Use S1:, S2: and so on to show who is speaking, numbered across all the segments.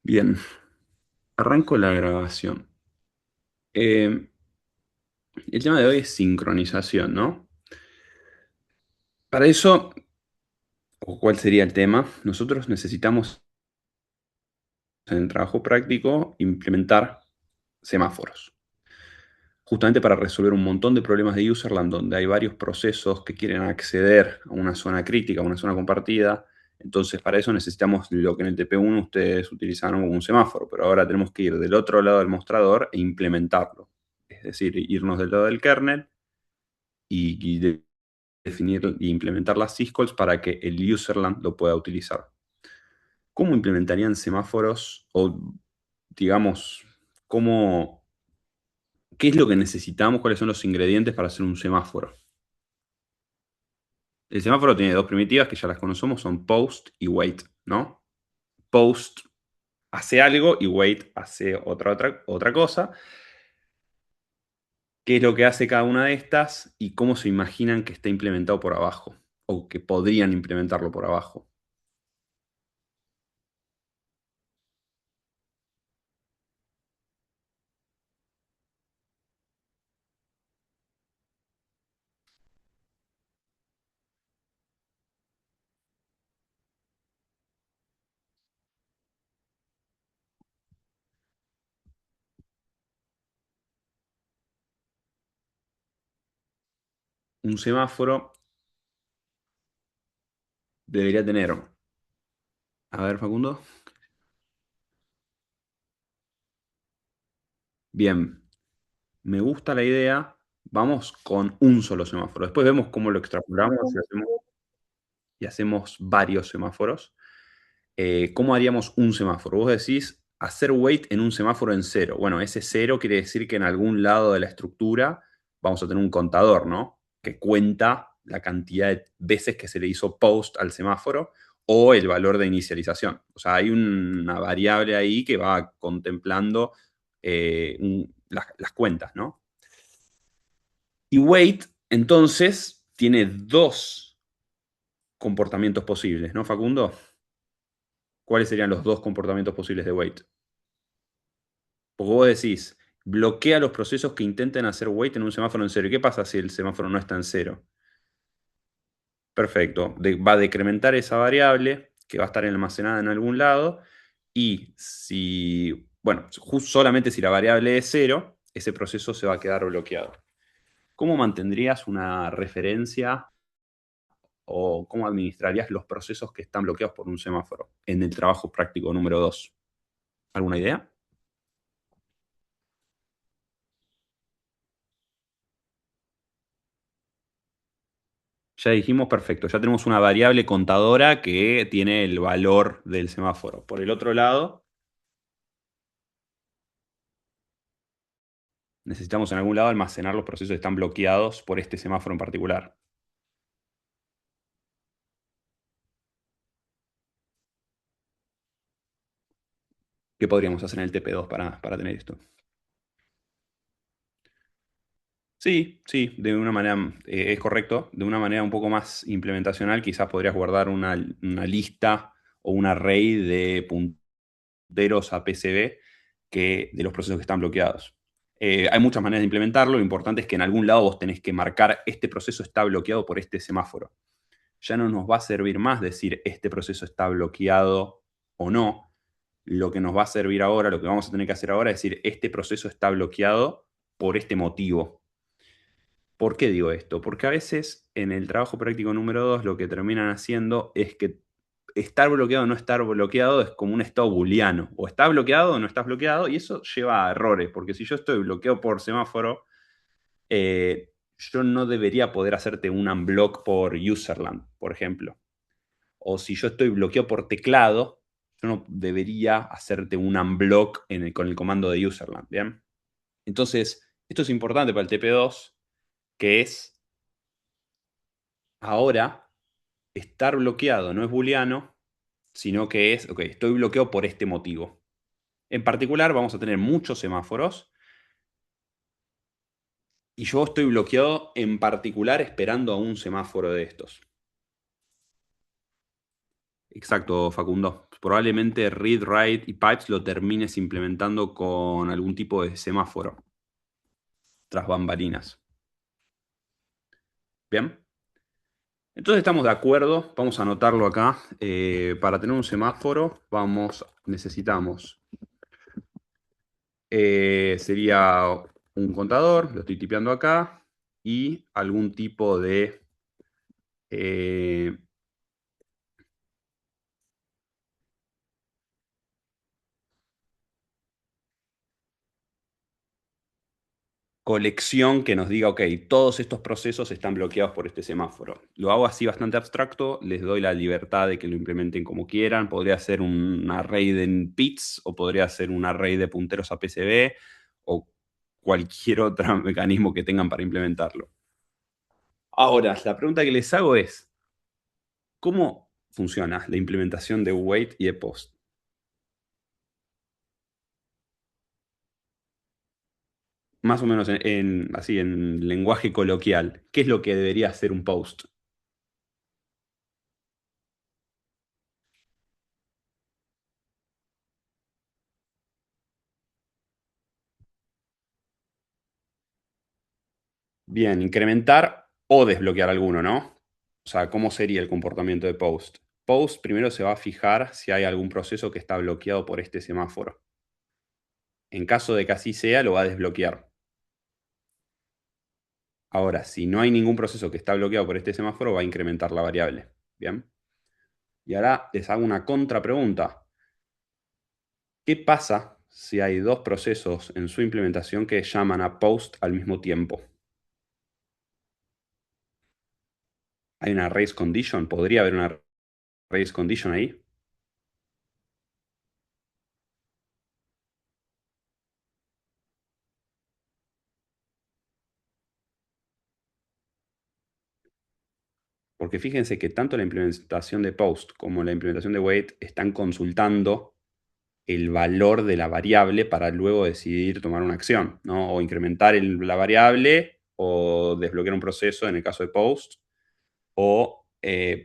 S1: Bien, arranco la grabación. Eh, el tema de hoy es sincronización, ¿no? Para eso, o cuál sería el tema, nosotros necesitamos en el trabajo práctico implementar semáforos, justamente para resolver un montón de problemas de userland donde hay varios procesos que quieren acceder a una zona crítica, a una zona compartida. Entonces, para eso necesitamos lo que en el TP1 ustedes utilizaron como un semáforo, pero ahora tenemos que ir del otro lado del mostrador e implementarlo. Es decir, irnos del lado del kernel y definir e implementar las syscalls para que el userland lo pueda utilizar. ¿Cómo implementarían semáforos o, digamos, qué es lo que necesitamos, cuáles son los ingredientes para hacer un semáforo? El semáforo tiene dos primitivas que ya las conocemos, son post y wait, ¿no? Post hace algo y wait hace otra cosa. ¿Qué es lo que hace cada una de estas y cómo se imaginan que está implementado por abajo? O que podrían implementarlo por abajo. Un semáforo debería tener. A ver, Facundo. Bien, me gusta la idea. Vamos con un solo semáforo. Después vemos cómo lo extrapolamos y hacemos varios semáforos. ¿Cómo haríamos un semáforo? Vos decís hacer wait en un semáforo en cero. Bueno, ese cero quiere decir que en algún lado de la estructura vamos a tener un contador, ¿no? Que cuenta la cantidad de veces que se le hizo post al semáforo o el valor de inicialización. O sea, hay una variable ahí que va contemplando las cuentas, ¿no? Y wait, entonces, tiene dos comportamientos posibles, ¿no, Facundo? ¿Cuáles serían los dos comportamientos posibles de wait? Porque vos decís, bloquea los procesos que intenten hacer wait en un semáforo en cero. ¿Y qué pasa si el semáforo no está en cero? Perfecto. Va a decrementar esa variable que va a estar almacenada en algún lado. Y si, bueno, solamente si la variable es cero, ese proceso se va a quedar bloqueado. ¿Cómo mantendrías una referencia o cómo administrarías los procesos que están bloqueados por un semáforo en el trabajo práctico número 2? ¿Alguna idea? Ya dijimos, perfecto, ya tenemos una variable contadora que tiene el valor del semáforo. Por el otro lado, necesitamos en algún lado almacenar los procesos que están bloqueados por este semáforo en particular. ¿Qué podríamos hacer en el TP2 para tener esto? Sí, sí, de una manera, es correcto, de una manera un poco más implementacional, quizás podrías guardar una lista o un array de punteros a PCB de los procesos que están bloqueados. Hay muchas maneras de implementarlo, lo importante es que en algún lado vos tenés que marcar este proceso está bloqueado por este semáforo. Ya no nos va a servir más decir este proceso está bloqueado o no. Lo que nos va a servir ahora, lo que vamos a tener que hacer ahora es decir este proceso está bloqueado por este motivo. ¿Por qué digo esto? Porque a veces en el trabajo práctico número 2 lo que terminan haciendo es que estar bloqueado o no estar bloqueado es como un estado booleano. O está bloqueado o no estás bloqueado, y eso lleva a errores, porque si yo estoy bloqueado por semáforo, yo no debería poder hacerte un unblock por userland, por ejemplo. O si yo estoy bloqueado por teclado, yo no debería hacerte un unblock con el comando de userland, ¿bien? Entonces, esto es importante para el TP2, que es ahora estar bloqueado no es booleano, sino que es, ok, estoy bloqueado por este motivo. En particular, vamos a tener muchos semáforos y yo estoy bloqueado en particular esperando a un semáforo de estos. Exacto, Facundo. probablemente read, write y pipes lo termines implementando con algún tipo de semáforo tras bambalinas. Bien. Entonces estamos de acuerdo, vamos a anotarlo acá. Para tener un semáforo, necesitamos, sería un contador, lo estoy tipeando acá, y algún tipo de eh, colección que nos diga, ok, todos estos procesos están bloqueados por este semáforo. Lo hago así bastante abstracto, les doy la libertad de que lo implementen como quieran. Podría ser un array de pits o podría ser un array de punteros a PCB o cualquier otro mecanismo que tengan para implementarlo. Ahora, la pregunta que les hago es, ¿cómo funciona la implementación de wait y de post? Más o menos así en lenguaje coloquial, ¿qué es lo que debería hacer un post? Bien, incrementar o desbloquear alguno, ¿no? O sea, ¿cómo sería el comportamiento de post? Post primero se va a fijar si hay algún proceso que está bloqueado por este semáforo. En caso de que así sea, lo va a desbloquear. Ahora, si no hay ningún proceso que está bloqueado por este semáforo, va a incrementar la variable. Bien. Y ahora les hago una contrapregunta. ¿Qué pasa si hay dos procesos en su implementación que llaman a post al mismo tiempo? ¿Hay una race condition? ¿Podría haber una race condition ahí? Porque fíjense que tanto la implementación de post como la implementación de wait están consultando el valor de la variable para luego decidir tomar una acción, ¿no? O incrementar la variable o desbloquear un proceso en el caso de post, o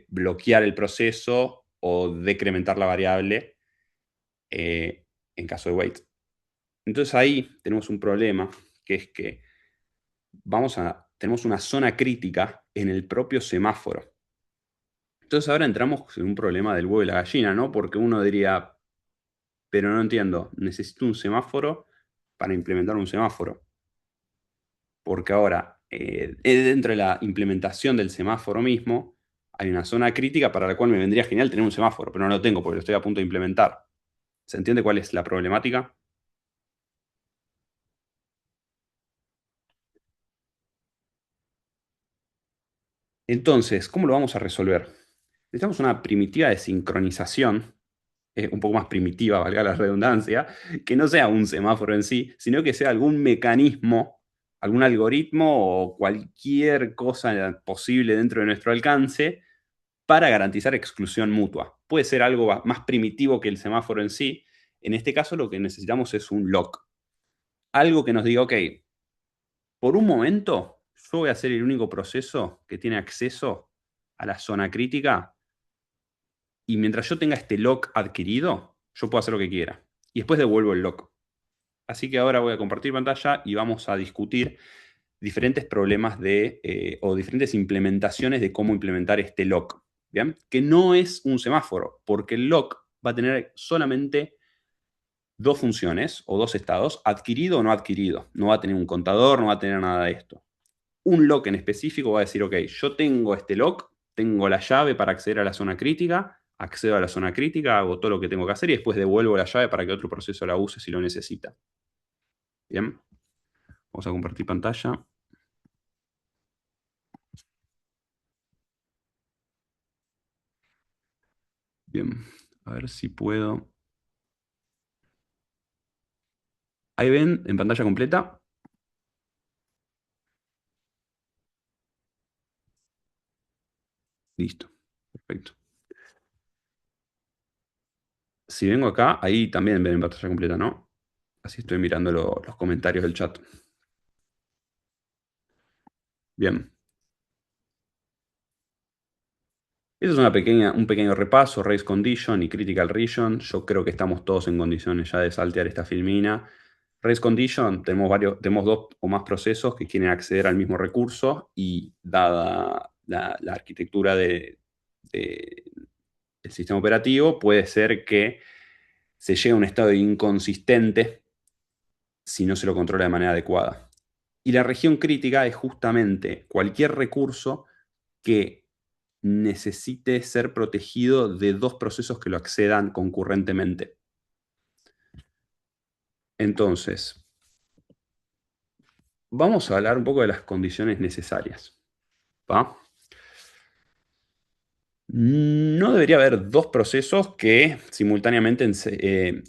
S1: bloquear el proceso o decrementar la variable eh, en caso de wait. Entonces ahí tenemos un problema, que es que tenemos una zona crítica en el propio semáforo. Entonces ahora entramos en un problema del huevo y la gallina, ¿no? Porque uno diría, pero no entiendo, necesito un semáforo para implementar un semáforo. Porque ahora, dentro de la implementación del semáforo mismo, hay una zona crítica para la cual me vendría genial tener un semáforo, pero no lo tengo porque lo estoy a punto de implementar. ¿Se entiende cuál es la problemática? Entonces, ¿cómo lo vamos a resolver? Necesitamos una primitiva de sincronización, un poco más primitiva, valga la redundancia, que no sea un semáforo en sí, sino que sea algún mecanismo, algún algoritmo o cualquier cosa posible dentro de nuestro alcance para garantizar exclusión mutua. Puede ser algo más primitivo que el semáforo en sí. En este caso lo que necesitamos es un lock. Algo que nos diga, ok, por un momento yo voy a ser el único proceso que tiene acceso a la zona crítica y mientras yo tenga este lock adquirido, yo puedo hacer lo que quiera. Y después devuelvo el lock. Así que ahora voy a compartir pantalla y vamos a discutir diferentes problemas o diferentes implementaciones de cómo implementar este lock. ¿Bien? Que no es un semáforo, porque el lock va a tener solamente dos funciones o dos estados, adquirido o no adquirido. No va a tener un contador, no va a tener nada de esto. Un lock en específico va a decir, ok, yo tengo este lock, tengo la llave para acceder a la zona crítica, accedo a la zona crítica, hago todo lo que tengo que hacer y después devuelvo la llave para que otro proceso la use si lo necesita. Bien, vamos a compartir pantalla. Bien, a ver si puedo. Ahí ven en pantalla completa. Listo, perfecto. Si vengo acá, ahí también ven en pantalla completa, ¿no? Así estoy mirando los comentarios del chat. Bien. Eso es un pequeño repaso, race condition y critical region. Yo creo que estamos todos en condiciones ya de saltear esta filmina. Race condition, tenemos dos o más procesos que quieren acceder al mismo recurso y dada la arquitectura de- del sistema operativo, puede ser que se llegue a un estado inconsistente si no se lo controla de manera adecuada. Y la región crítica es justamente cualquier recurso que necesite ser protegido de dos procesos que lo accedan concurrentemente. Entonces, vamos a hablar un poco de las condiciones necesarias. ¿Va? No debería haber dos procesos que simultáneamente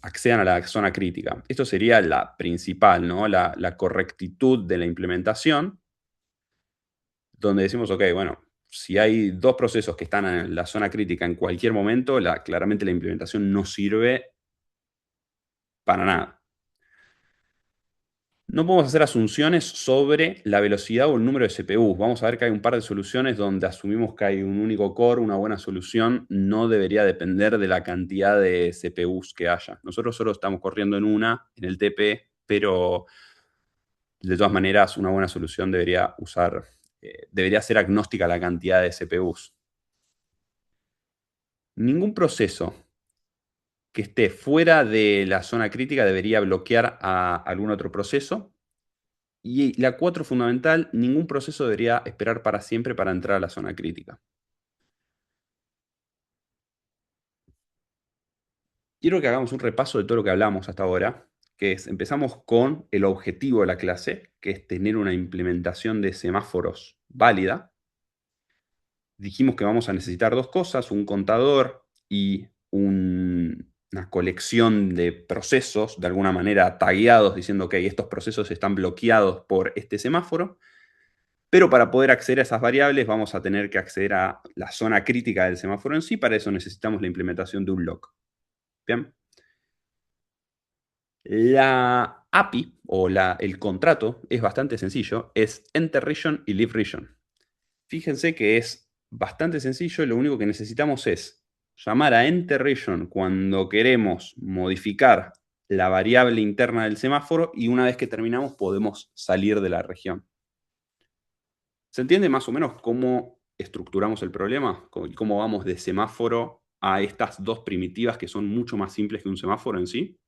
S1: accedan a la zona crítica. Esto sería la principal, ¿no? La correctitud de la implementación, donde decimos, ok, bueno, si hay dos procesos que están en la zona crítica en cualquier momento, claramente la implementación no sirve para nada. No podemos hacer asunciones sobre la velocidad o el número de CPUs. Vamos a ver que hay un par de soluciones donde asumimos que hay un único core, una buena solución no debería depender de la cantidad de CPUs que haya. Nosotros solo estamos corriendo en una, en el TP, pero de todas maneras una buena solución debería ser agnóstica a la cantidad de CPUs. Ningún proceso que esté fuera de la zona crítica debería bloquear a algún otro proceso. Y la 4 fundamental, ningún proceso debería esperar para siempre para entrar a la zona crítica. Quiero que hagamos un repaso de todo lo que hablamos hasta ahora, que es, empezamos con el objetivo de la clase, que es tener una implementación de semáforos válida. Dijimos que vamos a necesitar dos cosas, un contador y una colección de procesos, de alguna manera tagueados, diciendo que estos procesos están bloqueados por este semáforo. Pero para poder acceder a esas variables vamos a tener que acceder a la zona crítica del semáforo en sí. Para eso necesitamos la implementación de un lock. Bien. La API o el contrato es bastante sencillo. Es enter region y leave region. Fíjense que es bastante sencillo y lo único que necesitamos es llamar a enter region cuando queremos modificar la variable interna del semáforo y una vez que terminamos podemos salir de la región. ¿Se entiende más o menos cómo estructuramos el problema? ¿Cómo vamos de semáforo a estas dos primitivas que son mucho más simples que un semáforo en sí?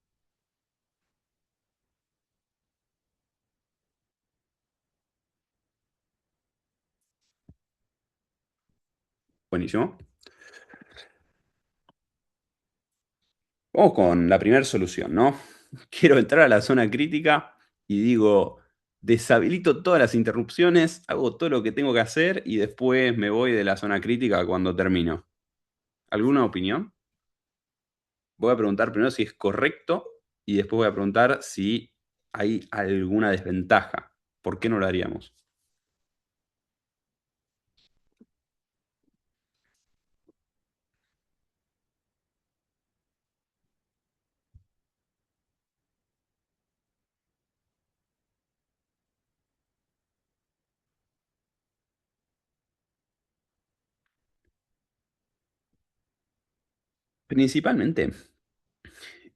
S1: Buenísimo. Vamos con la primera solución, ¿no? Quiero entrar a la zona crítica y digo, deshabilito todas las interrupciones, hago todo lo que tengo que hacer y después me voy de la zona crítica cuando termino. ¿Alguna opinión? Voy a preguntar primero si es correcto y después voy a preguntar si hay alguna desventaja. ¿Por qué no lo haríamos? Principalmente,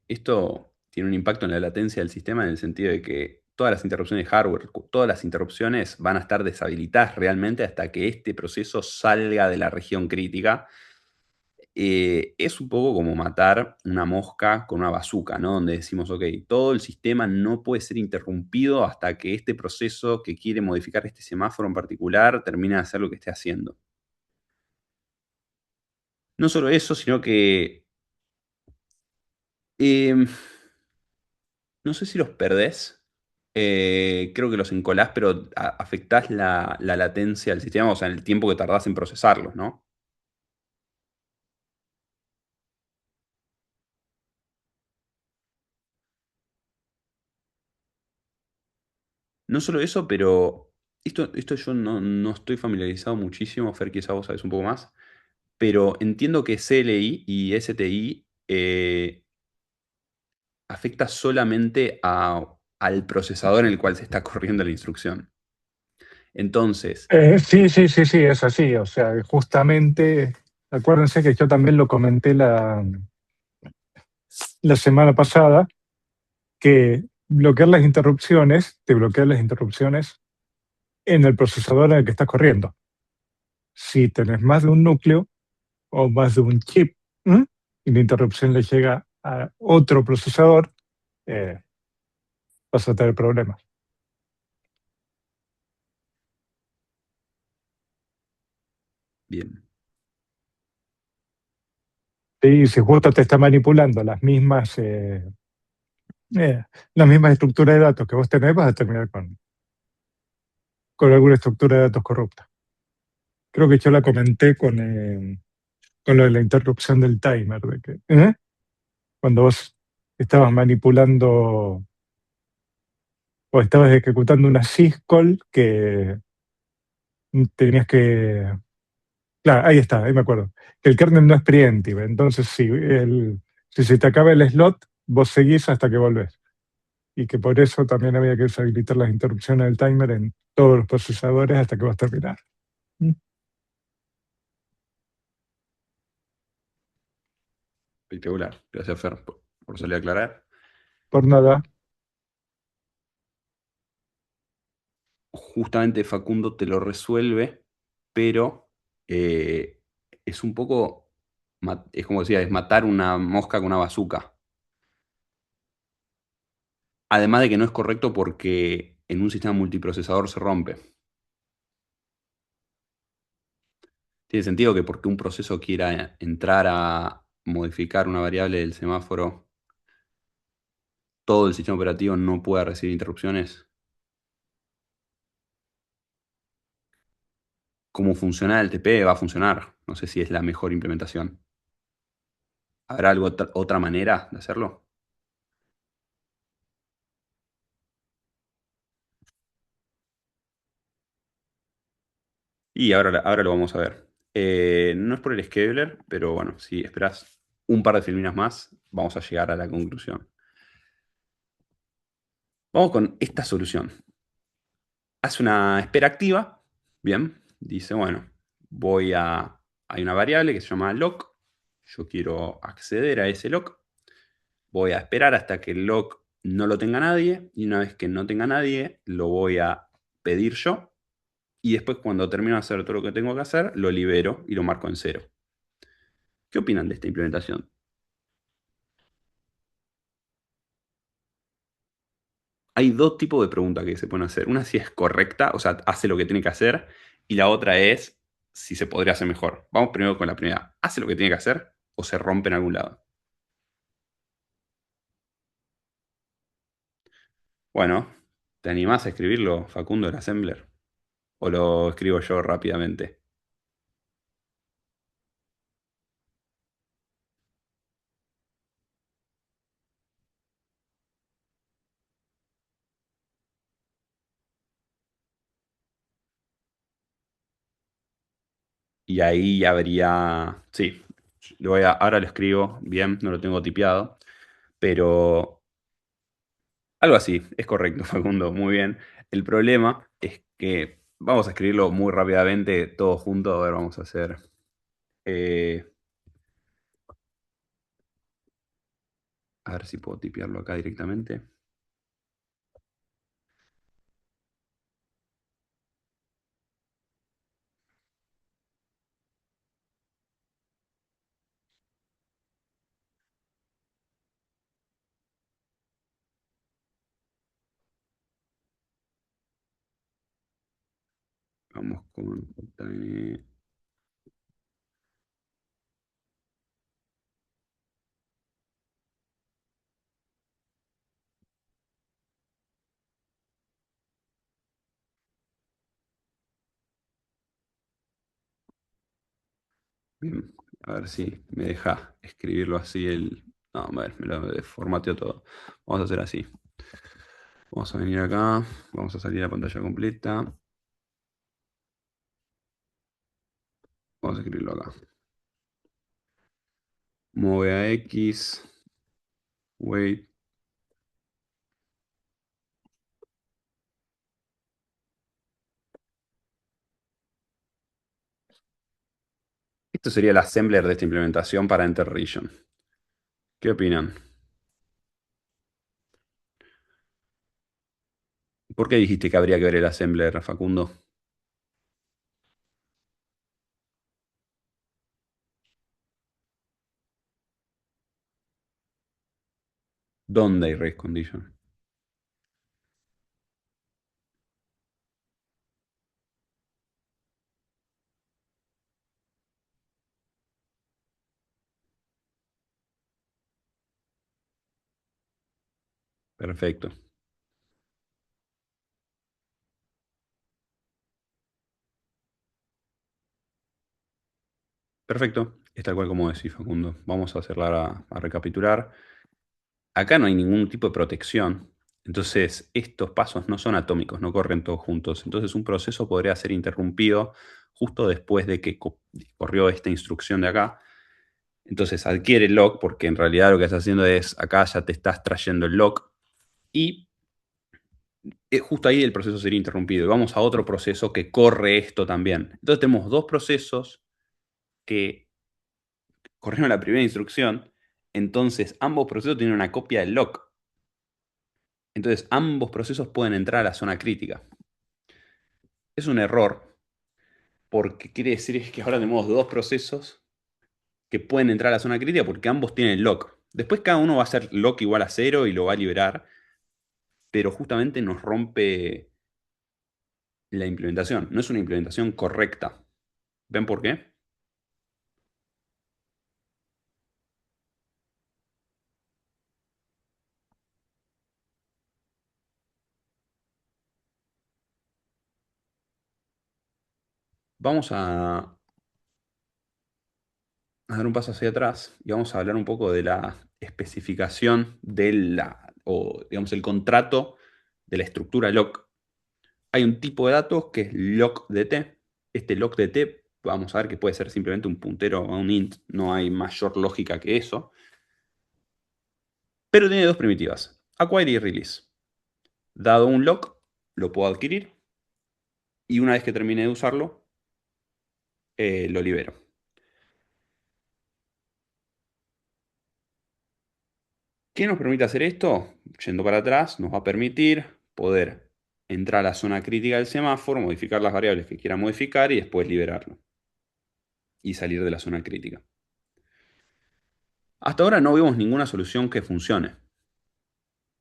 S1: esto tiene un impacto en la latencia del sistema en el sentido de que todas las interrupciones de hardware, todas las interrupciones van a estar deshabilitadas realmente hasta que este proceso salga de la región crítica. Es un poco como matar una mosca con una bazuca, ¿no? Donde decimos, ok, todo el sistema no puede ser interrumpido hasta que este proceso que quiere modificar este semáforo en particular termine de hacer lo que esté haciendo. No solo eso, sino que em, no sé si los perdés. Creo que los encolás, pero afectás la latencia del sistema, o sea, el tiempo que tardás en procesarlos, ¿no? No solo eso, pero esto yo no estoy familiarizado muchísimo, Fer, quizá vos sabés un poco más, pero entiendo que CLI y STI afecta solamente al procesador en el cual se está corriendo la instrucción. Entonces,
S2: Sí, sí, sí, sí, es así. O sea, justamente Acuérdense que yo también lo comenté la semana pasada, que bloquear las interrupciones, te bloquea las interrupciones en el procesador en el que estás corriendo. Si tenés más de un núcleo o más de un chip, ¿m? Y la interrupción le llega a otro procesador, eh, vas a tener problemas.
S1: Bien,
S2: Y si justo te está manipulando las mismas estructuras de datos que vos tenés, vas a terminar con alguna estructura de datos corrupta. Creo que yo la comenté con lo de la interrupción del timer, de que, cuando vos estabas manipulando o estabas ejecutando una syscall que tenías que. Claro, ahí está, ahí me acuerdo. Que el kernel no es preemptive, entonces si se te acaba el slot, vos seguís hasta que volvés. Y que por eso también había que deshabilitar las interrupciones del timer en todos los procesadores hasta que vas a terminar. ¿Mm?
S1: espectacular. Gracias, Fer, por salir a aclarar.
S2: Por nada.
S1: Justamente Facundo te lo resuelve, pero eh, es un poco, es como decía, es matar una mosca con una bazuca. Además de que no es correcto porque en un sistema multiprocesador se rompe. Tiene sentido que porque un proceso quiera entrar a modificar una variable del semáforo, todo el sistema operativo no pueda recibir interrupciones. Cómo funciona el TP va a funcionar. No sé si es la mejor implementación. ¿Habrá otra manera de hacerlo? Y ahora lo vamos a ver. No es por el scheduler, pero bueno, si esperas un par de filminas más, vamos a llegar a la conclusión. Vamos con esta solución. Hace una espera activa. Bien, dice, bueno, hay una variable que se llama lock. Yo quiero acceder a ese lock. Voy a esperar hasta que el lock no lo tenga nadie. Y una vez que no tenga nadie, lo voy a pedir yo. Y después, cuando termino de hacer todo lo que tengo que hacer, lo libero y lo marco en cero. ¿Qué opinan de esta implementación? Hay dos tipos de preguntas que se pueden hacer. Una si es correcta, o sea, hace lo que tiene que hacer, y la otra es si se podría hacer mejor. Vamos primero con la primera. ¿Hace lo que tiene que hacer o se rompe en algún lado? Bueno, ¿te animás a escribirlo, Facundo, el assembler? ¿O lo escribo yo rápidamente? Y ahí habría... Sí, ahora lo escribo bien, no lo tengo tipeado, pero algo así, es correcto, Facundo, muy bien. El problema es que vamos a escribirlo muy rápidamente, todo junto. A ver, vamos a hacer. eh, a ver si puedo tipearlo acá directamente. Vamos con JN. Bien, a ver si me deja escribirlo así. No, a ver, me lo formateó todo. Vamos a hacer así. Vamos a venir acá, vamos a salir a la pantalla completa. Vamos a escribirlo acá. Move a X, wait. Este sería el assembler de esta implementación para Enter Region. ¿Qué opinan? ¿Por qué dijiste que habría que ver el assembler, Facundo? ¿Dónde hay race condition? Perfecto. Perfecto. Es tal cual como decís, Facundo. Vamos a hacerla a recapitular. Acá no hay ningún tipo de protección. Entonces, estos pasos no son atómicos, no corren todos juntos. Entonces, un proceso podría ser interrumpido justo después de que corrió esta instrucción de acá. Entonces, adquiere el lock, porque en realidad lo que estás haciendo es, acá ya te estás trayendo el lock, y justo ahí el proceso sería interrumpido. Y vamos a otro proceso que corre esto también. Entonces, tenemos dos procesos que corrieron la primera instrucción. Entonces, ambos procesos tienen una copia del lock. Entonces, ambos procesos pueden entrar a la zona crítica. Es un error, porque quiere decir que ahora tenemos dos procesos que pueden entrar a la zona crítica porque ambos tienen lock. Después cada uno va a hacer lock igual a 0 y lo va a liberar, pero justamente nos rompe la implementación. No es una implementación correcta. ¿Ven por qué? Vamos a dar un paso hacia atrás y vamos a hablar un poco de la especificación o digamos, el contrato de la estructura lock. Hay un tipo de datos que es lockDT. Este lockDT, vamos a ver que puede ser simplemente un puntero a un int, no hay mayor lógica que eso. Pero tiene dos primitivas, acquire y release. Dado un lock, lo puedo adquirir y una vez que termine de usarlo, lo libero. ¿Qué nos permite hacer esto? Yendo para atrás, nos va a permitir poder entrar a la zona crítica del semáforo, modificar las variables que quiera modificar y después liberarlo y salir de la zona crítica. Hasta ahora no vemos ninguna solución que funcione.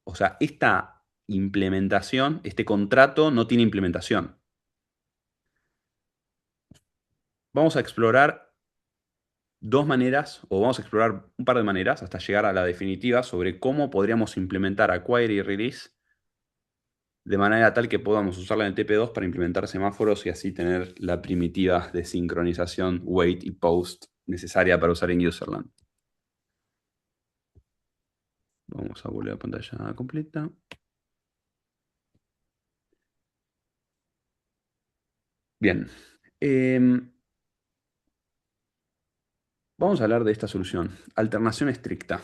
S1: O sea, esta implementación, este contrato no tiene implementación. Vamos a explorar dos maneras, o vamos a explorar un par de maneras hasta llegar a la definitiva sobre cómo podríamos implementar acquire y release de manera tal que podamos usarla en el TP2 para implementar semáforos y así tener la primitiva de sincronización wait y post necesaria para usar en userland. Vamos a volver a pantalla completa. Bien. Vamos a hablar de esta solución. Alternación estricta.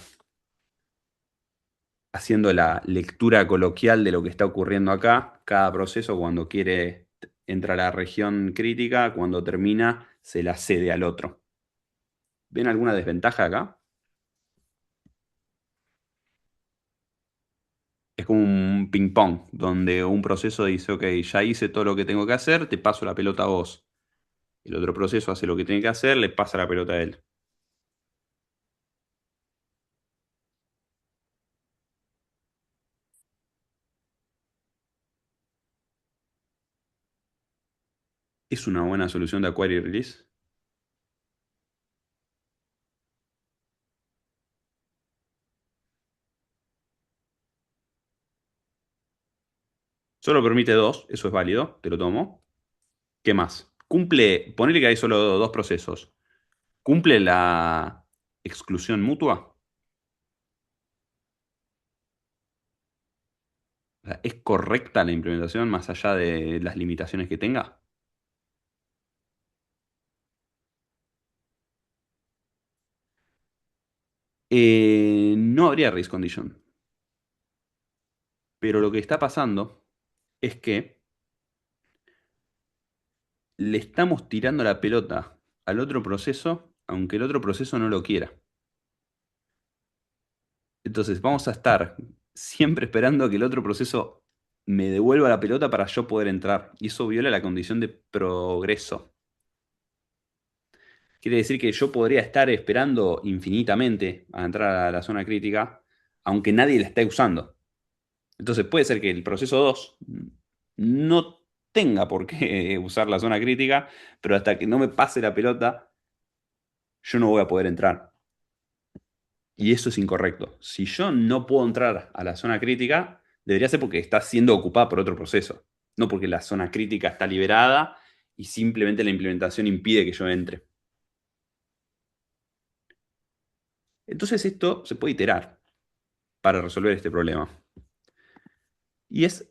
S1: Haciendo la lectura coloquial de lo que está ocurriendo acá, cada proceso cuando quiere entra a la región crítica, cuando termina se la cede al otro. ¿Ven alguna desventaja acá? Es como un ping-pong, donde un proceso dice, ok, ya hice todo lo que tengo que hacer, te paso la pelota a vos. El otro proceso hace lo que tiene que hacer, le pasa la pelota a él. ¿Es una buena solución de acquire y release? Solo permite dos, eso es válido, te lo tomo. ¿Qué más? Cumple, ponele que hay solo dos procesos. ¿Cumple la exclusión mutua? O sea, ¿es correcta la implementación más allá de las limitaciones que tenga? No habría race condition. Pero lo que está pasando es que le estamos tirando la pelota al otro proceso aunque el otro proceso no lo quiera. Entonces vamos a estar siempre esperando que el otro proceso me devuelva la pelota para yo poder entrar. Y eso viola la condición de progreso. Quiere decir que yo podría estar esperando infinitamente a entrar a la zona crítica, aunque nadie la esté usando. Entonces puede ser que el proceso 2 no tenga por qué usar la zona crítica, pero hasta que no me pase la pelota, yo no voy a poder entrar. Y eso es incorrecto. Si yo no puedo entrar a la zona crítica, debería ser porque está siendo ocupada por otro proceso, no porque la zona crítica está liberada y simplemente la implementación impide que yo entre. Entonces esto se puede iterar para resolver este problema. Y es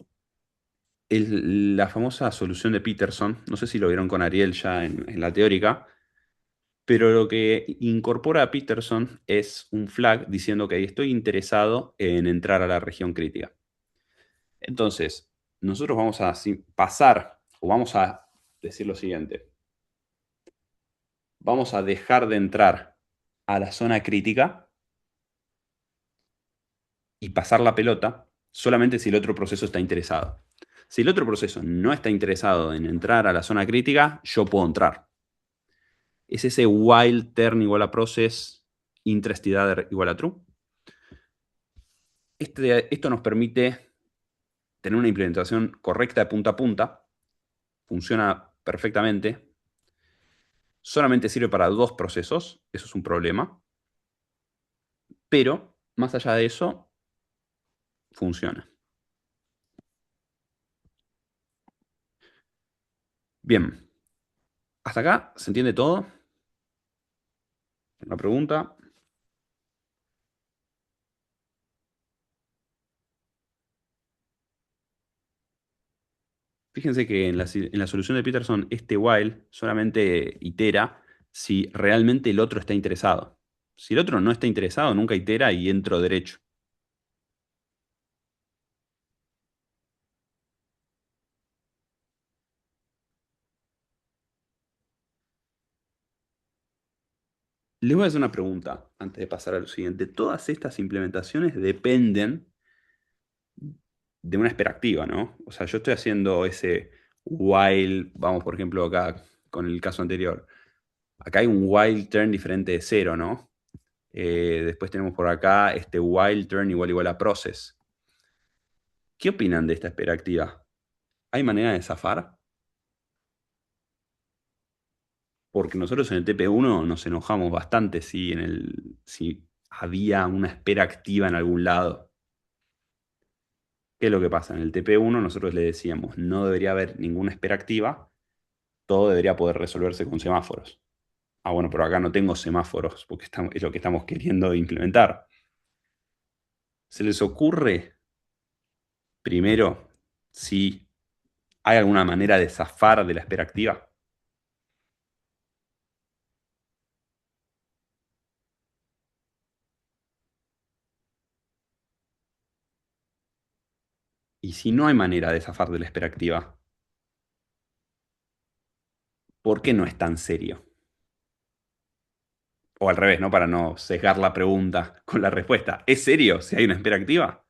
S1: la famosa solución de Peterson. No sé si lo vieron con Ariel ya en la teórica, pero lo que incorpora Peterson es un flag diciendo que estoy interesado en entrar a la región crítica. Entonces, nosotros vamos a pasar, o vamos a decir lo siguiente. Vamos a dejar de entrar a la zona crítica y pasar la pelota solamente si el otro proceso está interesado. Si el otro proceso no está interesado en entrar a la zona crítica, yo puedo entrar. Es ese while turn igual a process, interested other igual a true. Esto nos permite tener una implementación correcta de punta a punta. Funciona perfectamente. Solamente sirve para dos procesos. Eso es un problema. Pero, más allá de eso, funciona. Bien. ¿Hasta acá se entiende todo? Una pregunta. Fíjense que en la solución de Peterson, este while solamente itera si realmente el otro está interesado. Si el otro no está interesado, nunca itera y entro derecho. Les voy a hacer una pregunta antes de pasar a lo siguiente. Todas estas implementaciones dependen de una espera activa, ¿no? O sea, yo estoy haciendo ese while, vamos por ejemplo acá con el caso anterior. Acá hay un while turn diferente de cero, ¿no? Después tenemos por acá este while turn igual a process. ¿Qué opinan de esta espera activa? ¿Hay manera de zafar? Porque nosotros en el TP1 nos enojamos bastante si había una espera activa en algún lado. ¿Qué es lo que pasa? En el TP1 nosotros le decíamos, no debería haber ninguna espera activa, todo debería poder resolverse con semáforos. Ah, bueno, pero acá no tengo semáforos, porque es lo que estamos queriendo implementar. ¿Se les ocurre primero si hay alguna manera de zafar de la espera activa? Y si no hay manera de zafar de la espera activa, ¿por qué no es tan serio? O al revés, ¿no? Para no sesgar la pregunta con la respuesta. ¿Es serio si hay una espera activa?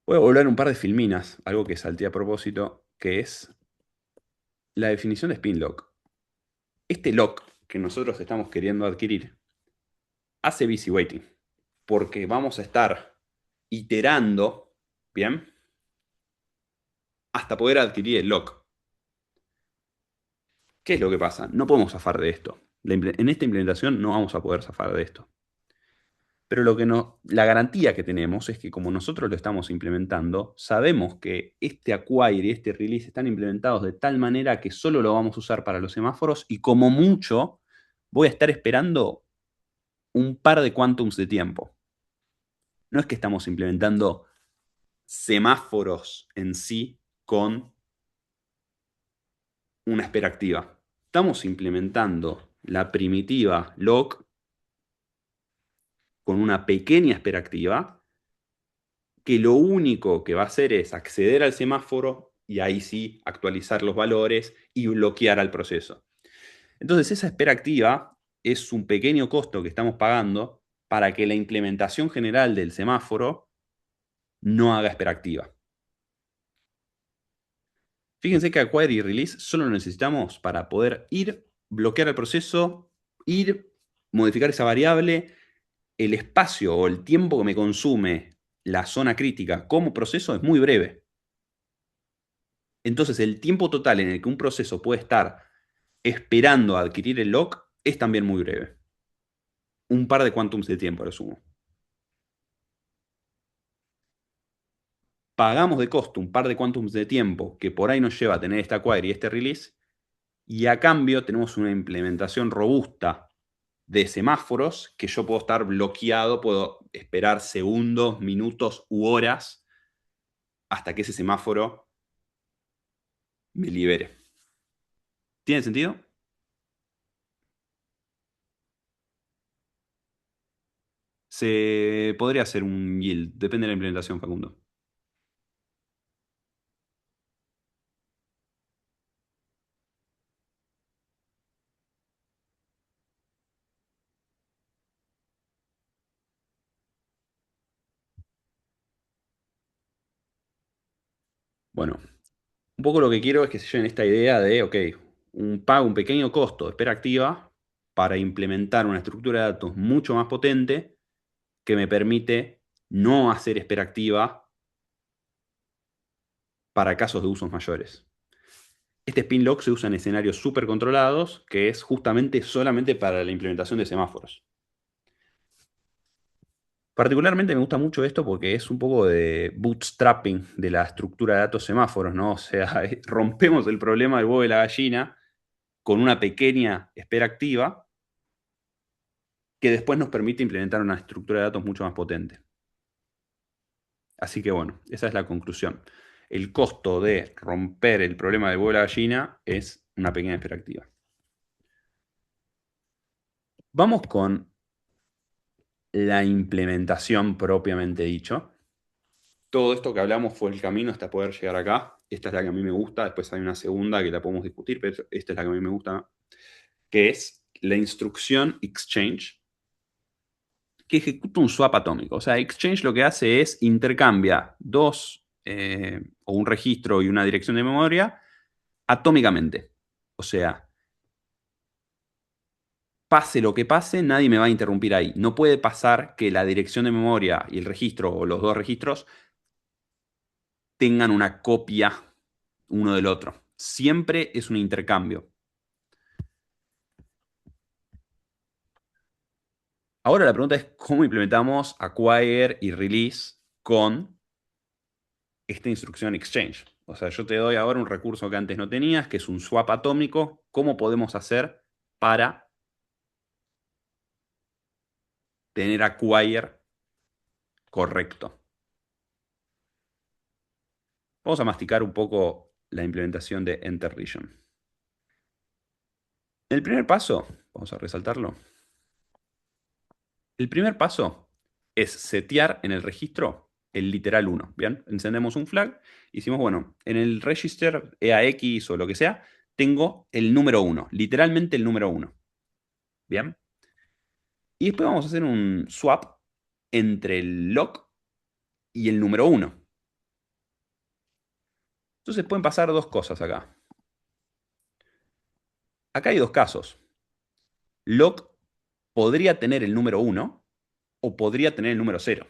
S1: Voy a volver un par de filminas, algo que salté a propósito, que es la definición de spin lock. Este lock que nosotros estamos queriendo adquirir hace busy waiting, porque vamos a estar iterando, ¿bien? Hasta poder adquirir el lock. ¿Qué es lo que pasa? No podemos zafar de esto. En esta implementación no vamos a poder zafar de esto. Pero la garantía que tenemos es que como nosotros lo estamos implementando, sabemos que este acquire y este release están implementados de tal manera que solo lo vamos a usar para los semáforos y como mucho voy a estar esperando un par de quantums de tiempo. No es que estamos implementando semáforos en sí con una espera activa. Estamos implementando la primitiva lock con una pequeña espera activa que lo único que va a hacer es acceder al semáforo y ahí sí actualizar los valores y bloquear al proceso. Entonces esa espera activa es un pequeño costo que estamos pagando para que la implementación general del semáforo no haga espera activa. Fíjense que acquire y release solo lo necesitamos para poder ir, bloquear el proceso, ir, modificar esa variable, el espacio o el tiempo que me consume la zona crítica como proceso es muy breve. Entonces el tiempo total en el que un proceso puede estar esperando a adquirir el lock es también muy breve. Un par de quantums de tiempo, lo sumo. Pagamos de costo un par de quantums de tiempo que por ahí nos lleva a tener esta query y este release, y a cambio tenemos una implementación robusta de semáforos que yo puedo estar bloqueado, puedo esperar segundos, minutos u horas hasta que ese semáforo me libere. ¿Tiene sentido? Se podría hacer un yield, depende de la implementación, Facundo. Bueno, un poco lo que quiero es que se lleven esta idea de, ok, un pequeño costo de espera activa para implementar una estructura de datos mucho más potente que me permite no hacer espera activa para casos de usos mayores. Este spin lock se usa en escenarios súper controlados, que es justamente solamente para la implementación de semáforos. Particularmente me gusta mucho esto porque es un poco de bootstrapping de la estructura de datos semáforos, ¿no? O sea, rompemos el problema del huevo y la gallina con una pequeña espera activa que después nos permite implementar una estructura de datos mucho más potente. Así que bueno, esa es la conclusión. El costo de romper el problema del huevo y la gallina es una pequeña espera activa. Vamos con la implementación propiamente dicho. Todo esto que hablamos fue el camino hasta poder llegar acá. Esta es la que a mí me gusta. Después hay una segunda que la podemos discutir, pero esta es la que a mí me gusta, que es la instrucción exchange, que ejecuta un swap atómico. O sea, exchange lo que hace es intercambia dos o un registro y una dirección de memoria atómicamente. O sea, pase lo que pase, nadie me va a interrumpir ahí. No puede pasar que la dirección de memoria y el registro o los dos registros tengan una copia uno del otro. Siempre es un intercambio. Ahora la pregunta es cómo implementamos acquire y release con esta instrucción exchange. O sea, yo te doy ahora un recurso que antes no tenías, que es un swap atómico. ¿Cómo podemos hacer para tener acquire correcto? Vamos a masticar un poco la implementación de Enter Region. El primer paso, vamos a resaltarlo. El primer paso es setear en el registro el literal 1. Bien, encendemos un flag y decimos, bueno, en el register EAX o lo que sea, tengo el número 1, literalmente el número 1. Bien. Y después vamos a hacer un swap entre el lock y el número 1. Entonces pueden pasar dos cosas acá. Acá hay dos casos. Lock podría tener el número 1 o podría tener el número 0.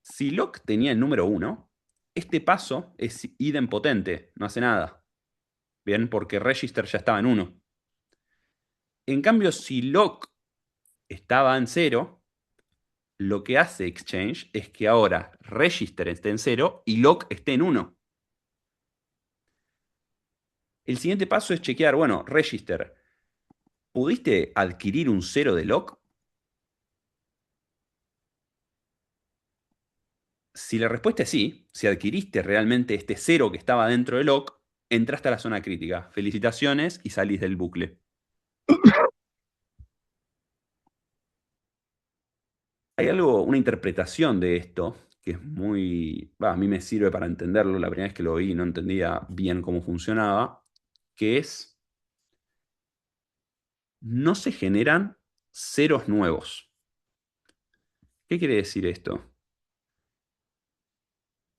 S1: Si lock tenía el número 1, este paso es idempotente, no hace nada. Bien, porque register ya estaba en 1. En cambio, si lock estaba en 0, lo que hace exchange es que ahora register esté en 0 y lock esté en 1. El siguiente paso es chequear, bueno, register, ¿pudiste adquirir un 0 de lock? Si la respuesta es sí, si adquiriste realmente este 0 que estaba dentro de lock, entraste a la zona crítica. Felicitaciones y salís del bucle. Hay algo, una interpretación de esto que es muy, a mí me sirve para entenderlo, la primera vez que lo vi no entendía bien cómo funcionaba, que es, no se generan ceros nuevos. ¿Qué quiere decir esto?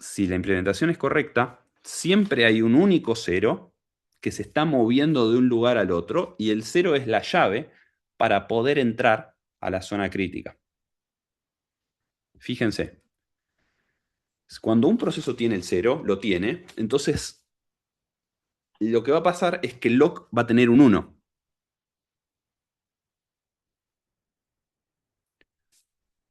S1: Si la implementación es correcta, siempre hay un único cero que se está moviendo de un lugar al otro y el cero es la llave para poder entrar a la zona crítica. Fíjense, cuando un proceso tiene el cero, lo tiene, entonces lo que va a pasar es que el lock va a tener un 1.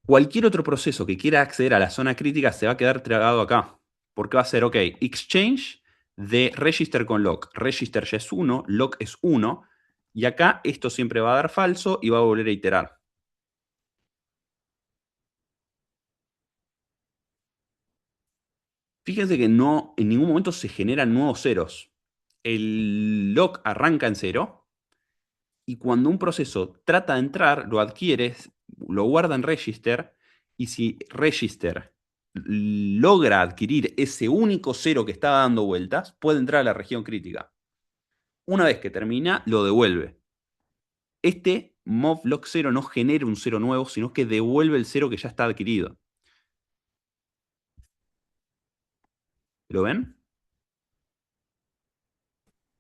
S1: Cualquier otro proceso que quiera acceder a la zona crítica se va a quedar trabado acá. Porque va a ser, ok, exchange de register con lock. Register ya es 1, lock es 1. Y acá esto siempre va a dar falso y va a volver a iterar. Fíjense que no, en ningún momento se generan nuevos ceros. El lock arranca en cero y cuando un proceso trata de entrar, lo adquiere, lo guarda en register y si register logra adquirir ese único cero que estaba dando vueltas, puede entrar a la región crítica. Una vez que termina, lo devuelve. Este mov lock 0 no genera un cero nuevo, sino que devuelve el cero que ya está adquirido. ¿Lo ven?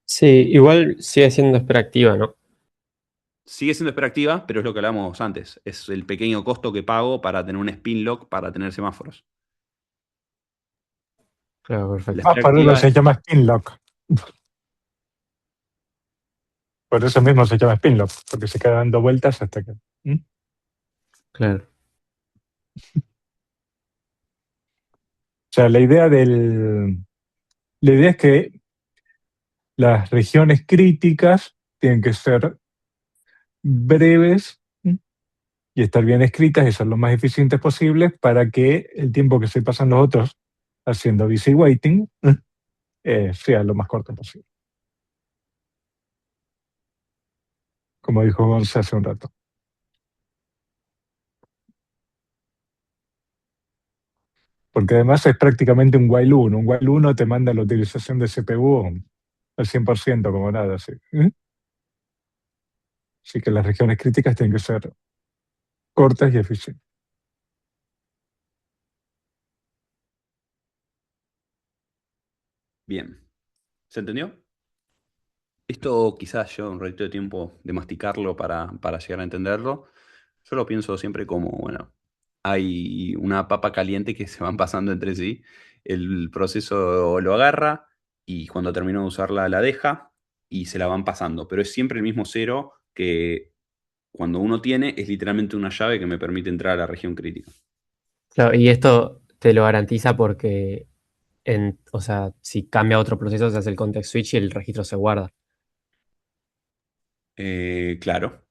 S3: Sí, igual sigue siendo espera activa, ¿no?
S1: Sigue siendo espera activa, pero es lo que hablamos antes. Es el pequeño costo que pago para tener un spin lock, para tener semáforos.
S3: Claro,
S1: La
S3: perfecto.
S2: Más
S1: espera
S2: por eso
S1: activa
S2: se
S1: es...
S2: llama spin lock. Por eso mismo se llama spin lock, porque se queda dando vueltas hasta que. ¿Mm?
S3: Claro.
S2: O sea, la idea es que las regiones críticas tienen que ser breves, ¿mm?, y estar bien escritas y ser lo más eficientes posibles para que el tiempo que se pasan los otros haciendo busy waiting, sea lo más corto posible, como dijo Gonza hace un rato. Porque además es prácticamente un while 1. Un while 1 te manda la utilización de CPU al 100%, como nada. Así, así que las regiones críticas tienen que ser cortas y eficientes.
S1: Bien. ¿Se entendió? Esto quizás lleva un ratito de tiempo de masticarlo para llegar a entenderlo. Yo lo pienso siempre como, bueno, hay una papa caliente que se van pasando entre sí. El proceso lo agarra y cuando termina de usarla la deja y se la van pasando. Pero es siempre el mismo cero que cuando uno tiene es literalmente una llave que me permite entrar a la región crítica.
S3: Claro, y esto te lo garantiza porque, o sea, si cambia otro proceso, se hace el context switch y el registro se guarda.
S1: Claro,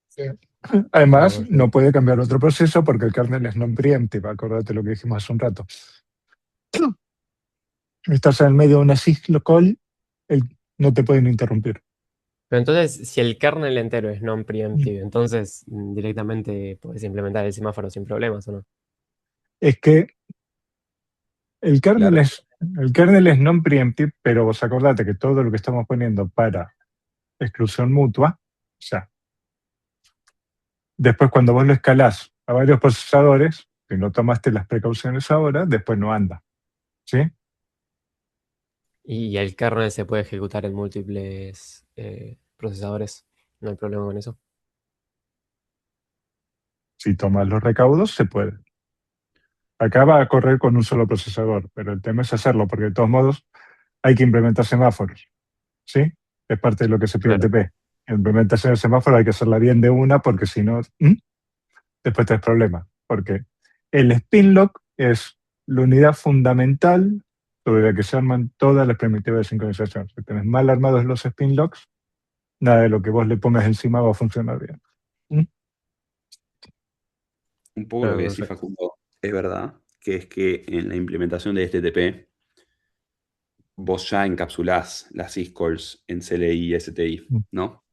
S2: Sí.
S3: Ah,
S2: Además, no
S3: perfecto.
S2: puede cambiar otro proceso porque el kernel es non-preemptive. Acordate lo que dijimos hace un rato. Estás en el medio de una cyclo call, no te pueden interrumpir.
S3: Pero entonces, si el kernel entero es non-preemptive, entonces directamente puedes implementar el semáforo sin problemas, ¿o no?
S2: Es que el kernel
S1: claro.
S2: es, el kernel es non-preemptive, pero vos acordate que todo lo que estamos poniendo para exclusión mutua, o sea, después cuando vos lo escalás a varios procesadores, si no tomaste las precauciones ahora, después no anda. ¿Sí?
S3: Y el kernel se puede ejecutar en múltiples procesadores. No hay problema con eso.
S2: Si tomas los recaudos, se puede. Acá va a correr con un solo procesador, pero el tema es hacerlo, porque de todos modos hay que implementar semáforos. ¿Sí? Es parte de lo que se pide en
S3: Claro.
S2: TP. La implementación de semáforo hay que hacerla bien de una, porque si no, después tenés problemas. Porque el spin lock es la unidad fundamental sobre la que se arman todas las primitivas de sincronización. Si tenés mal armados los spin locks, nada de lo que vos le pongas encima va a funcionar bien. ¿Mm?
S1: Un poco lo
S3: Claro,
S1: que decís,
S3: perfecto.
S1: Facundo, es verdad, que es que en la implementación de este TP vos ya encapsulás las syscalls en CLI y STI,
S2: Mm.
S1: ¿no?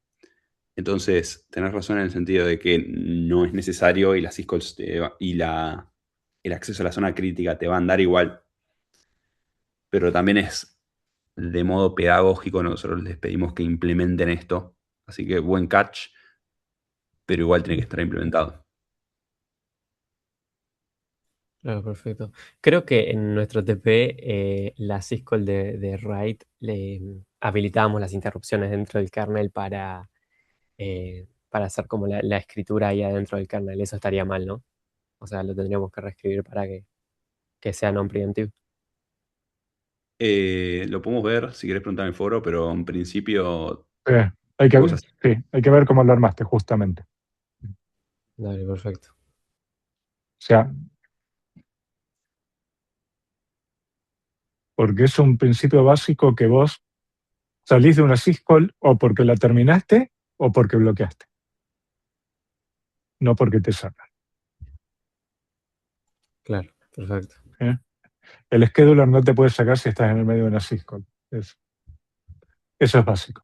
S1: Entonces, tenés razón en el sentido de que no es necesario y las syscalls y la el acceso a la zona crítica te va a andar igual, pero también es de modo pedagógico, nosotros les pedimos que implementen esto. Así que buen catch, pero igual tiene que estar implementado.
S3: Claro, perfecto. Creo que en nuestro TP, la syscall de write, habilitábamos las interrupciones dentro del kernel para hacer como la escritura ahí adentro del kernel. Eso estaría mal, ¿no? O sea, lo tendríamos que reescribir para que sea non-preemptive.
S1: Lo podemos ver si querés preguntar en el foro, pero en principio
S2: Hay que,
S1: cosas.
S2: sí, hay que ver cómo lo armaste, justamente.
S3: Dale, perfecto.
S2: O sea, porque es un principio básico que vos salís de una syscall o porque la terminaste o porque bloqueaste, no porque te sacan.
S3: Claro, perfecto.
S2: ¿Eh? El scheduler no te puede sacar si estás en el medio de una syscall. Eso es básico.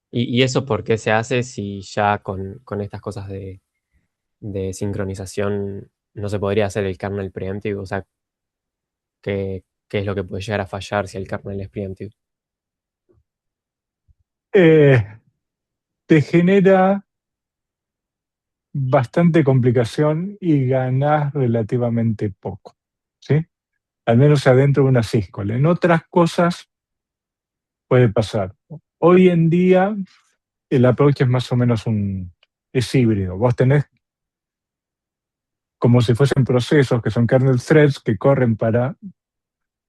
S3: ¿Y eso por qué se hace si ya con estas cosas de sincronización no se podría hacer el kernel preemptive? O sea, ¿qué es lo que puede llegar a fallar si el kernel es preemptive?
S2: Eh, Te genera bastante complicación y ganás relativamente poco, ¿sí? Al menos adentro de una syscall. En otras cosas puede pasar. Hoy en día el approach es más o menos es híbrido. Vos tenés como si fuesen procesos que son kernel threads que corren para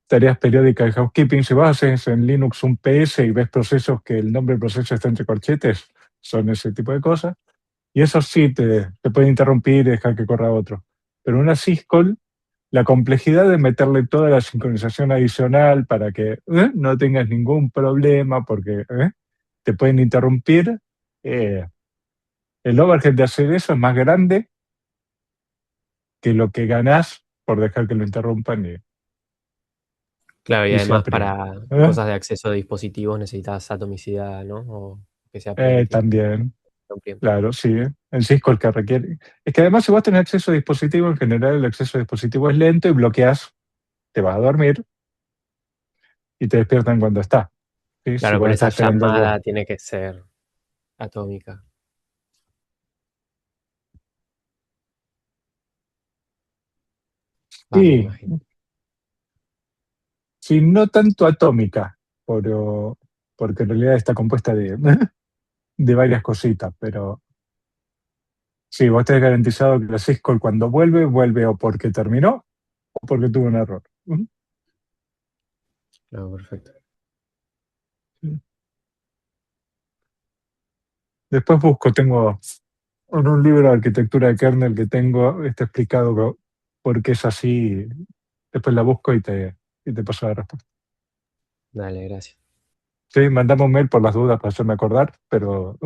S2: tareas periódicas de housekeeping. Si vos haces en Linux un PS y ves procesos que el nombre del proceso está entre corchetes, son ese tipo de cosas. Y eso sí te puede interrumpir y dejar que corra otro. Pero una syscall, la complejidad de meterle toda la sincronización adicional para que no tengas ningún problema, porque te pueden interrumpir, eh, el overhead de hacer eso es más grande que lo que ganás por dejar que lo interrumpan
S3: Claro, y
S2: y se
S3: además
S2: apriegue.
S3: para
S2: ¿Eh?
S3: cosas de acceso a dispositivos necesitas atomicidad, ¿no? O que sea preemptive.
S2: También,
S3: No preemptive.
S2: claro, sí. En syscall que requiere. Es que además si vos tenés acceso a dispositivo, en general el acceso a dispositivo es lento y bloqueas, te vas a dormir y te despiertan cuando está. ¿Sí? Si
S3: Claro,
S2: vos
S3: pero esa
S2: estás teniendo algo.
S3: llamada tiene que ser atómica. Va, me
S2: Sí,
S3: imagino.
S2: sí, no tanto atómica, porque en realidad está compuesta de varias cositas, pero sí, vos tenés garantizado que la syscall cuando vuelve, vuelve o porque terminó o porque tuvo un error.
S3: Claro, perfecto.
S2: Después busco, tengo en un libro de arquitectura de kernel que tengo, está explicado por qué es así. Después la busco y te paso la respuesta.
S3: Dale, gracias.
S2: Sí, mandame un mail por las dudas para hacerme acordar, pero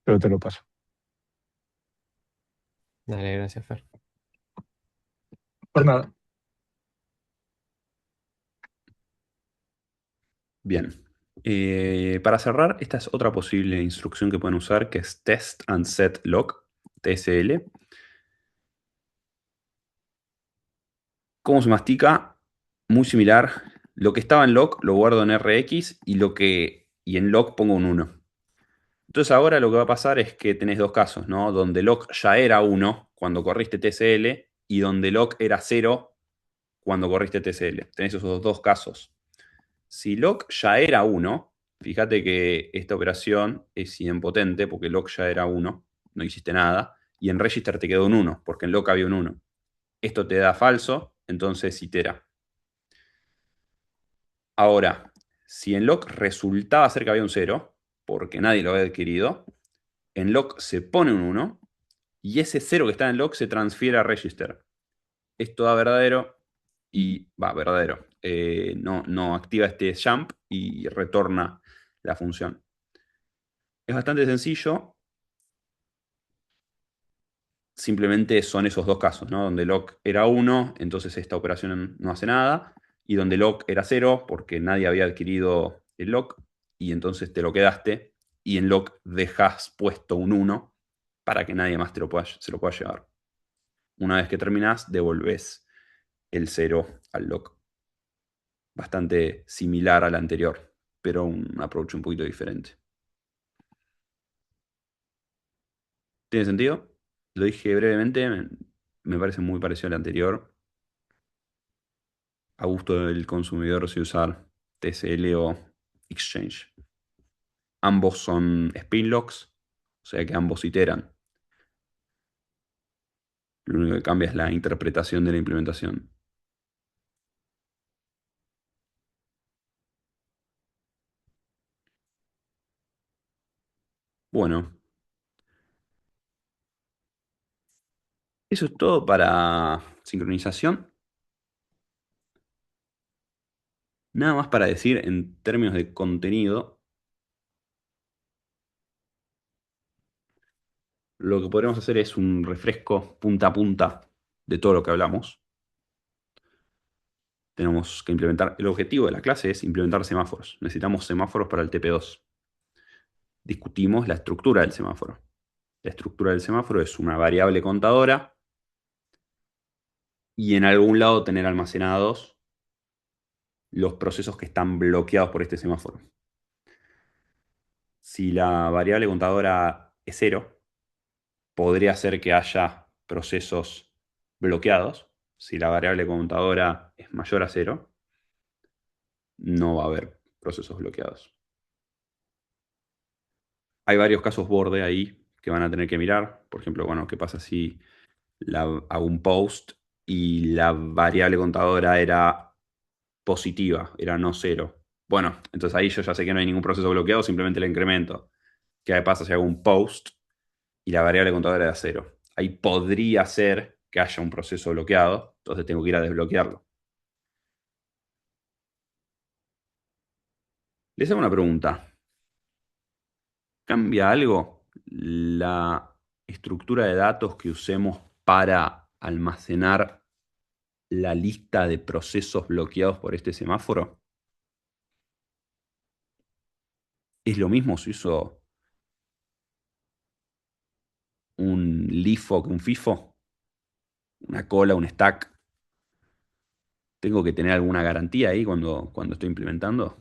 S2: te lo paso.
S3: Dale, gracias, Fer.
S2: Por nada.
S1: Bien. Para cerrar, esta es otra posible instrucción que pueden usar, que es test and set lock, TSL. ¿Cómo se mastica? Muy similar. Lo que estaba en lock lo guardo en RX y en lock pongo un 1. Entonces ahora lo que va a pasar es que tenés dos casos, ¿no? Donde lock ya era 1 cuando corriste TSL y donde lock era 0 cuando corriste TSL. Tenés esos dos casos. Si lock ya era 1, fíjate que esta operación es idempotente porque lock ya era 1, no hiciste nada, y en register te quedó un 1, porque en lock había un 1. Esto te da falso, entonces itera. Ahora, si en lock resultaba ser que había un 0, porque nadie lo había adquirido, en lock se pone un 1 y ese 0 que está en lock se transfiere a register. Esto da verdadero y va, verdadero. No activa este jump y retorna la función. Es bastante sencillo. Simplemente son esos dos casos, ¿no? Donde lock era 1, entonces esta operación no hace nada. Y donde lock era 0, porque nadie había adquirido el lock, y entonces te lo quedaste. Y en lock dejas puesto un 1 para que nadie más se lo pueda llevar. Una vez que terminás, devolvés el 0 al lock. Bastante similar al anterior, pero un approach un poquito diferente. ¿Tiene sentido? Lo dije brevemente, me parece muy parecido al anterior. A gusto del consumidor si usar TCL o Exchange. Ambos son spin locks, o sea que ambos iteran. Lo único que cambia es la interpretación de la implementación. Bueno, eso es todo para sincronización. Nada más para decir en términos de contenido, lo que podremos hacer es un refresco punta a punta de todo lo que hablamos. Tenemos que implementar, el objetivo de la clase es implementar semáforos. Necesitamos semáforos para el TP2. Discutimos la estructura del semáforo. La estructura del semáforo es una variable contadora y en algún lado tener almacenados los procesos que están bloqueados por este semáforo. Si la variable contadora es 0, podría ser que haya procesos bloqueados. Si la variable contadora es mayor a 0, no va a haber procesos bloqueados. Hay varios casos borde ahí que van a tener que mirar. Por ejemplo, bueno, ¿qué pasa si hago un post y la variable contadora era positiva, era no 0? Bueno, entonces ahí yo ya sé que no hay ningún proceso bloqueado, simplemente la incremento. ¿Qué pasa si hago un post y la variable contadora era 0? Ahí podría ser que haya un proceso bloqueado, entonces tengo que ir a desbloquearlo. Les hago una pregunta. ¿Cambia algo la estructura de datos que usemos para almacenar la lista de procesos bloqueados por este semáforo? ¿Es lo mismo si uso un LIFO que un FIFO? ¿Una cola, un stack? ¿Tengo que tener alguna garantía ahí cuando estoy implementando?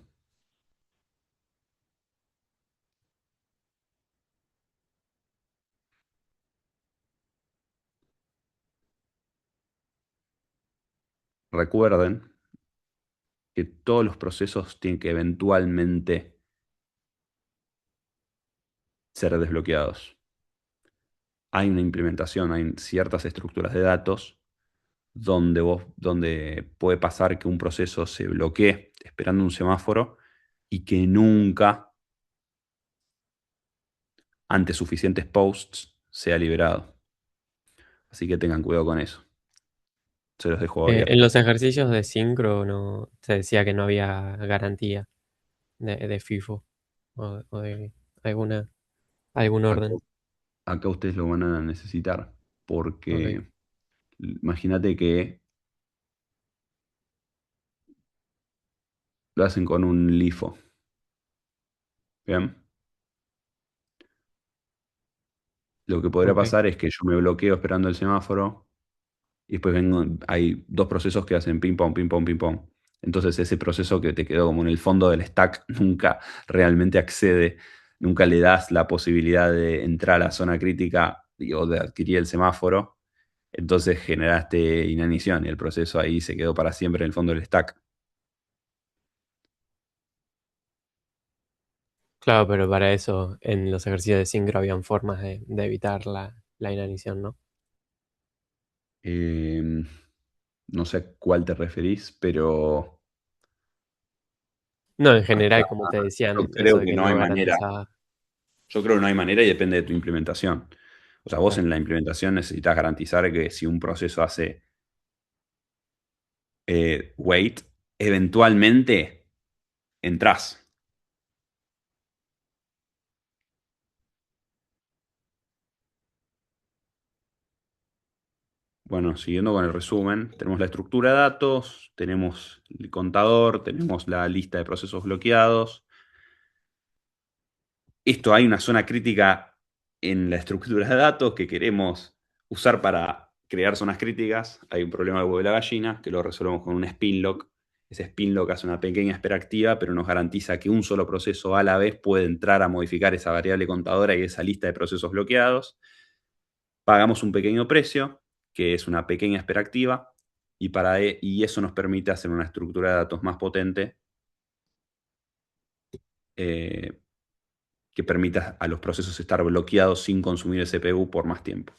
S1: Recuerden que todos los procesos tienen que eventualmente ser desbloqueados. Hay una implementación, hay ciertas estructuras de datos donde puede pasar que un proceso se bloquee esperando un semáforo y que nunca, ante suficientes posts, sea liberado. Así que tengan cuidado con eso. Se los dejo
S3: En
S1: abierto.
S3: los ejercicios de sincro no, se decía que no había garantía de FIFO o de algún
S1: Acá,
S3: orden.
S1: acá ustedes lo van a necesitar
S3: Ok.
S1: porque imagínate que lo hacen con un LIFO. ¿Bien? Lo que podría
S3: Ok.
S1: pasar es que yo me bloqueo esperando el semáforo y después hay dos procesos que hacen ping pong, ping pong, ping pong. Entonces ese proceso que te quedó como en el fondo del stack nunca realmente accede, nunca le das la posibilidad de entrar a la zona crítica o de adquirir el semáforo. Entonces generaste inanición y el proceso ahí se quedó para siempre en el fondo del stack.
S3: Claro, pero para eso en los ejercicios de sincro habían formas de evitar la inanición, ¿no?
S1: Eh, no sé a cuál te referís, pero
S3: No, en
S1: acá
S3: general, como te
S1: yo
S3: decían, eso
S1: creo
S3: de
S1: que
S3: que
S1: no hay
S3: no
S1: manera.
S3: garantizaba.
S1: Yo creo que no hay manera y depende de tu implementación. O sea, vos
S3: Claro.
S1: en la implementación necesitas garantizar que si un proceso hace wait, eventualmente entras. Bueno, siguiendo con el resumen, tenemos la estructura de datos, tenemos el contador, tenemos la lista de procesos bloqueados. Hay una zona crítica en la estructura de datos que queremos usar para crear zonas críticas, hay un problema del huevo de la gallina, que lo resolvemos con un spin lock. Ese spin lock hace una pequeña espera activa, pero nos garantiza que un solo proceso a la vez puede entrar a modificar esa variable contadora y esa lista de procesos bloqueados. Pagamos un pequeño precio, que es una pequeña espera activa, y eso nos permite hacer una estructura de datos más potente que permita a los procesos estar bloqueados sin consumir el CPU por más tiempo.